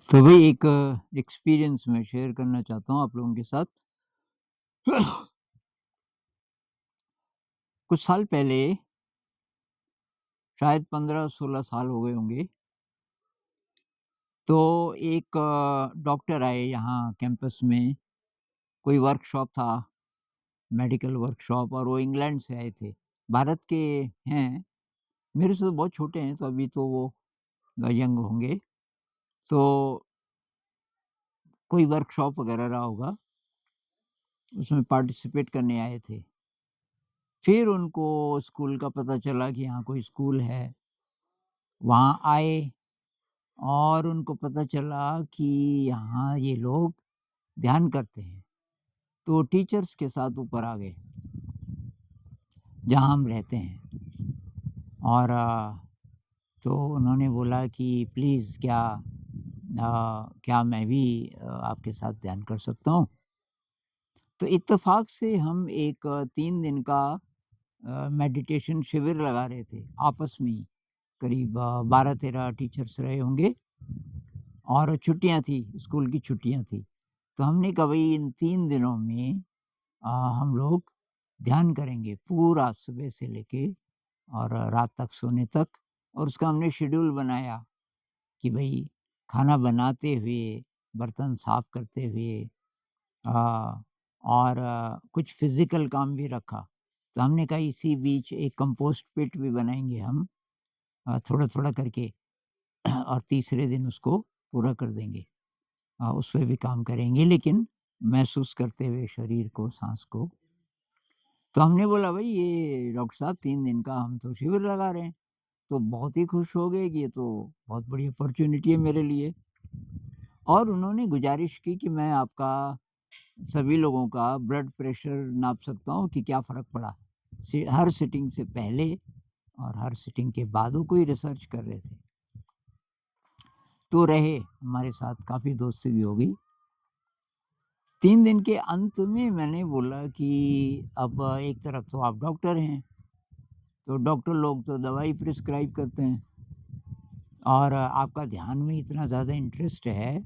तो भई एक एक्सपीरियंस मैं शेयर करना चाहता हूँ आप लोगों के साथ। कुछ साल पहले शायद 15-16 साल हो गए होंगे, तो एक डॉक्टर आए यहाँ कैंपस में, कोई वर्कशॉप था, मेडिकल वर्कशॉप और वो इंग्लैंड से आए थे। भारत के हैं, मेरे से तो बहुत छोटे हैं, तो अभी तो वो यंग होंगे। तो कोई वर्कशॉप वगैरह रहा होगा, उसमें पार्टिसिपेट करने आए थे। फिर उनको स्कूल का पता चला कि यहाँ कोई स्कूल है, वहाँ आए और उनको पता चला कि यहाँ ये लोग ध्यान करते हैं, तो टीचर्स के साथ ऊपर आ गए, जहाँ हम रहते हैं। और तो उन्होंने बोला कि प्लीज़ क्या मैं भी आपके साथ ध्यान कर सकता हूँ? तो इत्तेफ़ाक से हम एक 3 दिन का मेडिटेशन शिविर लगा रहे थे, आपस में ही। करीब 12-13 टीचर्स रहे होंगे और छुट्टियाँ थी, स्कूल की छुट्टियाँ थी। तो हमने कहा भई इन 3 दिनों में हम लोग ध्यान करेंगे पूरा सुबह से लेके और रात तक सोने तक। और उसका हमने शेड्यूल बनाया कि भई खाना बनाते हुए, बर्तन साफ करते हुए और कुछ फ़िज़िकल काम भी रखा। तो हमने कहा इसी बीच एक कंपोस्ट पिट भी बनाएँगे हम थोड़ा-थोड़ा करके और तीसरे दिन उसको पूरा कर देंगे। उसपे भी काम करेंगे लेकिन महसूस करते हुए शरीर को, साँस को। तो हमने बोला भई ये डॉक्टर साहब 3 दिन का हम तो शिविर लगा रहे हैं। तो बहुत ही खुश हो गए कि ये तो बहुत बड़ी अपॉर्च्युनिटी है मेरे लिए। और उन्होंने गुज़ारिश की कि मैं आपका सभी लोगों का ब्लड प्रेशर नाप सकता हूँ कि क्या फ़र्क पड़ा। हर सिटिंग से पहले और हर सिटिंग के बाद वो कोई रिसर्च कर रहे थे। तो रहे हमारे साथ काफ़ी दोस्ती भी हो गई। 3 दिन के अंत में मैंने बोला कि अब एक तरफ तो आप डॉक्टर हैं, तो डॉक्टर लोग तो दवाई प्रिस्क्राइब करते हैं और आपका ध्यान में इतना ज़्यादा इंटरेस्ट है,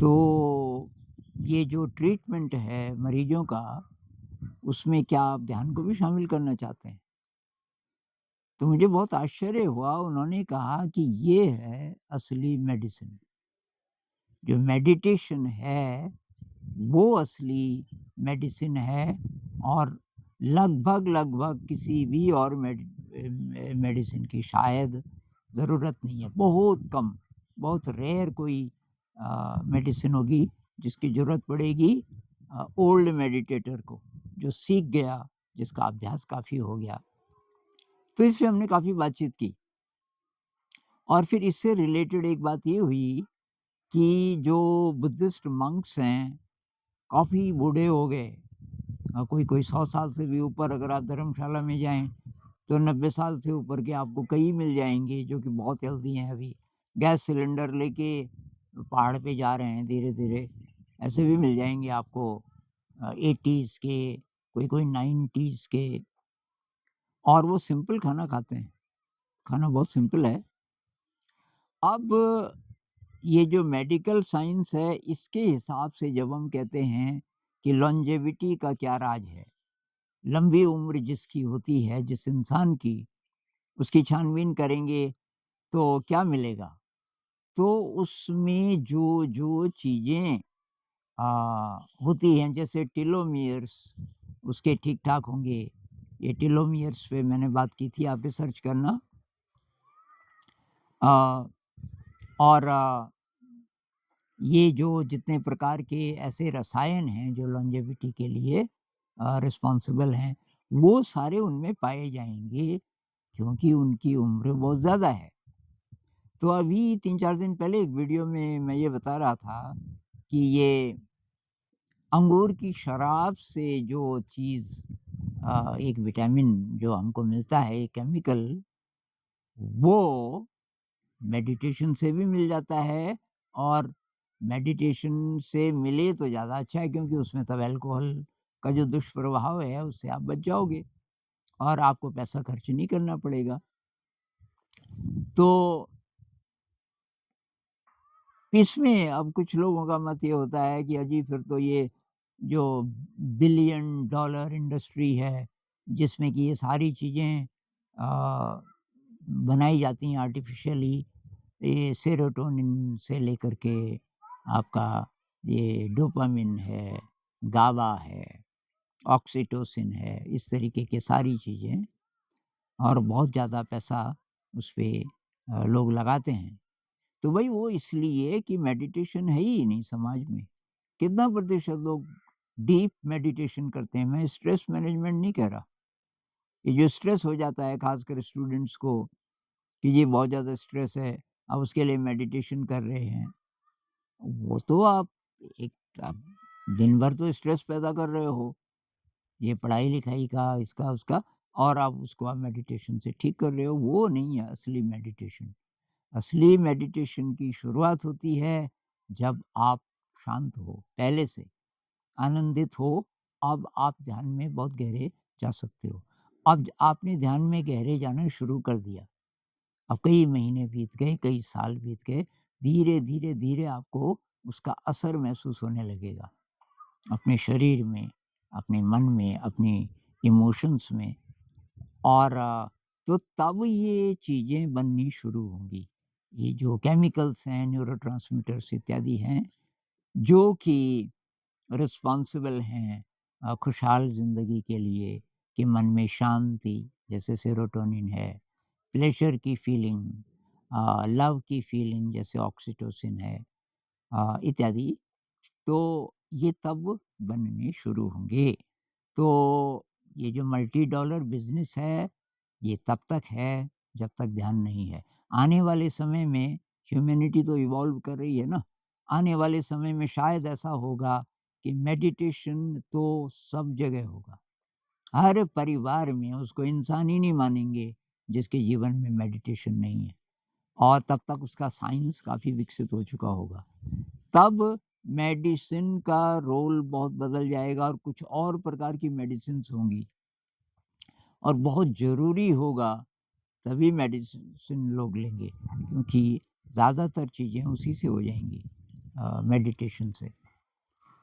तो ये जो ट्रीटमेंट है मरीजों का, उसमें क्या आप ध्यान को भी शामिल करना चाहते हैं? तो मुझे बहुत आश्चर्य हुआ, उन्होंने कहा कि ये है असली मेडिसिन। जो मेडिटेशन है, वो असली मेडिसिन है और लगभग किसी भी और मेडिसिन की शायद ज़रूरत नहीं है। बहुत कम, बहुत रेयर कोई मेडिसिन होगी जिसकी ज़रूरत पड़ेगी ओल्ड मेडिटेटर को, जो सीख गया, जिसका अभ्यास काफ़ी हो गया। तो इससे हमने काफ़ी बातचीत की और फिर इससे रिलेटेड एक बात ये हुई कि जो बुद्धिस्ट मंक्स हैं, काफ़ी बूढ़े हो गए। कोई-कोई 100 साल से भी ऊपर अगर आप धर्मशाला में जाएँ, तो 90 साल से ऊपर के आपको कई मिल जाएँगे जो कि बहुत हेल्दी हैं अभी। गैस सिलेंडर लेके पहाड़ पे जा रहे हैं धीरे-धीरे, ऐसे भी मिल जाएँगे आपको 80s के, कोई-कोई 90s के और वो सिंपल खाना खाते हैं। खाना बहुत सिंपल है। अब ये जो मेडिकल साइंस है, इसके हिसाब से जब हम कहते हैं कि लॉन्जेविटी का क्या राज है, लंबी उम्र जिसकी होती है जिस इंसान की, उसकी छानबीन करेंगे तो क्या मिलेगा? तो उसमें जो चीज़ें होती हैं जैसे टेलोमियर्स उसके ठीक-ठाक होंगे। ये टेलोमियर्स पे मैंने बात की थी, आप रिसर्च करना। अ, और ये जो जितने प्रकार के ऐसे रसायन हैं जो लॉन्जेविटी के लिए रिस्पॉन्सिबल हैं, वो सारे उनमें पाए जाएँगे क्योंकि उनकी उम्र बहुत ज़्यादा है। तो अभी 3-4 दिन पहले एक वीडियो में मैं ये बता रहा था कि ये अंगूर की शराब से जो चीज़ एक विटामिन जो हमको मिलता है, एक केमिकल, वो मेडिटेशन से भी मिल जाता है और मेडिटेशन से मिले तो ज़्यादा अच्छा है क्योंकि उसमें तब अल्कोहल का जो दुष्प्रभाव है उससे आप बच जाओगे और आपको पैसा खर्च नहीं करना पड़ेगा। तो इसमें अब कुछ लोगों का मत ये होता है कि अजी फिर तो ये जो बिलियन डॉलर इंडस्ट्री है, जिसमें कि ये सारी चीज़ें बनाई जाती हैं आर्टिफ़िशियली, ये सेरोटोनिन से लेकर के आपका ये डोपामाइन है, गाबा है, ऑक्सीटोसिन है, इस तरीके की सारी चीज़ें, और बहुत ज़्यादा पैसा उस पे लोग लगाते हैं। तो भई वो इसलिए कि मेडिटेशन है ही नहीं समाज में। कितना प्रतिशत लोग डीप मेडिटेशन करते हैं? मैं स्ट्रेस मैनेजमेंट नहीं कह रहा। ये जो स्ट्रेस हो जाता है ख़ासकर स्टूडेंट्स को कि ये बहुत ज़्यादा स्ट्रेस है, अब उसके लिए मेडिटेशन कर रहे हैं। वो तो एक आप दिन भर तो स्ट्रेस पैदा कर रहे हो, ये पढ़ाई-लिखाई का, इसका, उसका, और आप मेडिटेशन से ठीक कर रहे हो, वो नहीं है असली मेडिटेशन। असली मेडिटेशन की शुरुआत होती है जब आप शांत हो, पहले से आनंदित हो, अब आप ध्यान में बहुत गहरे जा सकते हो। अब आपने ध्यान में गहरे जाना शुरू कर दिया। अब कई महीने बीत गए, कई साल बीत गए, धीरे, धीरे, धीरे आपको उसका असर महसूस होने लगेगा। अपने शरीर में, अपने मन में, अपने इमोशंस में, और तो तब ये चीज़ें बननी शुरू होंगी। ये जो केमिकल्स हैं, न्यूरोट्रांसमीटर्स इत्यादि हैं, जो कि रिस्पॉन्सिबल हैं खुशहाल ज़िंदगी के लिए, कि मन में शांति, जैसे सेरोटोनिन है, प्लेज़र की फीलिंग, लव की फीलिंग जैसे ऑक्सीटोसिन है, इत्यादि, तो ये तब बनने शुरू होंगे। तो ये जो मल्टी डॉलर बिज़नेस है, ये तब तक है जब तक ध्यान नहीं है। आने वाले समय में ह्यूमैनिटी तो इवॉल्व कर रही है ना, आने वाले समय में शायद ऐसा होगा कि मेडिटेशन तो सब जगह होगा। हर परिवार में उसको इंसान ही नहीं मानेंगे जिसके जीवन में मेडिटेशन नहीं है, और तब तक उसका साइंस काफ़ी विकसित हो चुका होगा। तब मेडिसिन का रोल बहुत बदल जाएगा और कुछ और प्रकार की मेडिसिन्स होंगी, और बहुत ज़रूरी होगा तभी मेडिसिन लोग लेंगे, क्योंकि ज़्यादातर चीज़ें उसी से हो जाएँगी, मेडिटेशन से।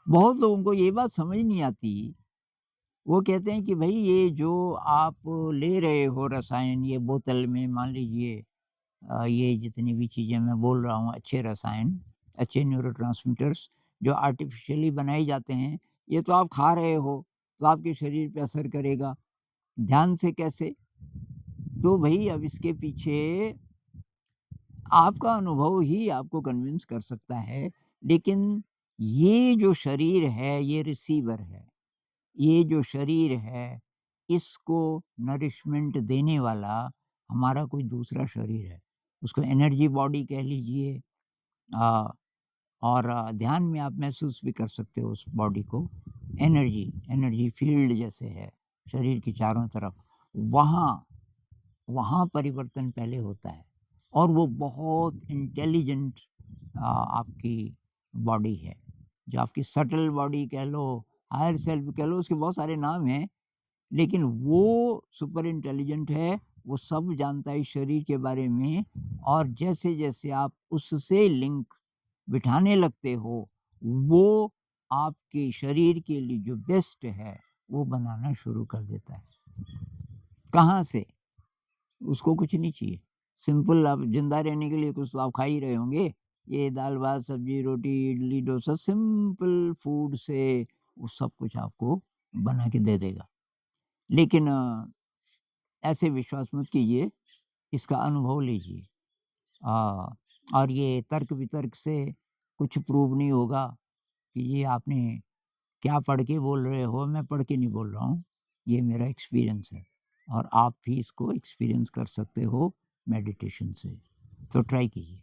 बहुत लोगों को ये बात समझ नहीं आती, वो कहते हैं कि भई ये जो आप ले रहे हो रसायन, ये बोतल में मान लीजिए, ये जितनी भी चीज़ें मैं बोल रहा हूँ, अच्छे रसायन, अच्छे न्यूरोट्रांसमीटर्स जो आर्टिफ़िशियली बनाए जाते हैं, ये तो आप खा रहे हो, तो आपके शरीर पे असर करेगा। ध्यान से कैसे? तो भई अब इसके पीछे आपका अनुभव ही आपको कन्विंस कर सकता है, लेकिन ये जो शरीर है, ये रिसीवर है। ये जो शरीर है, इसको नरिशमेंट देने वाला हमारा कोई दूसरा शरीर है। उसको एनर्जी बॉडी कह लीजिए, अ, और ध्यान में आप महसूस भी कर सकते हो उस बॉडी को। एनर्जी, एनर्जी फील्ड जैसे है शरीर के चारों तरफ, वहाँ वहाँ परिवर्तन पहले होता है, और वो बहुत इंटेलिजेंट आपकी बॉडी है। जो आपकी सटल बॉडी कह लो, हायर सेल्फ कह लो, उसके बहुत सारे नाम हैं, लेकिन वो सुपर इंटेलिजेंट है, वो सब जानता है इस शरीर के बारे में, और जैसे-जैसे आप उससे लिंक बिठाने लगते हो, वो आपके शरीर के लिए जो बेस्ट है, वो बनाना शुरू कर देता है। कहाँ से? उसको कुछ नहीं चाहिए। सिंपल, आप ज़िंदा रहने के लिए कुछ तो आप खा ही रहे होंगे। ये दाल-भात, सब्ज़ी-रोटी, इडली-डोसा, सिंपल फूड से वो सब कुछ आपको बना के दे देगा। लेकिन ऐसे विश्वास मत कीजिए, इसका अनुभव लीजिए। अ, और ये तर्क-वितर्क से कुछ प्रूव नहीं होगा कि ये आपने क्या पढ़ के बोल रहे हो, मैं पढ़ के नहीं बोल रहा हूँ। ये मेरा एक्सपीरियंस है, और आप भी इसको एक्सपीरियंस कर सकते हो मेडिटेशन से। तो ट्राई कीजिए।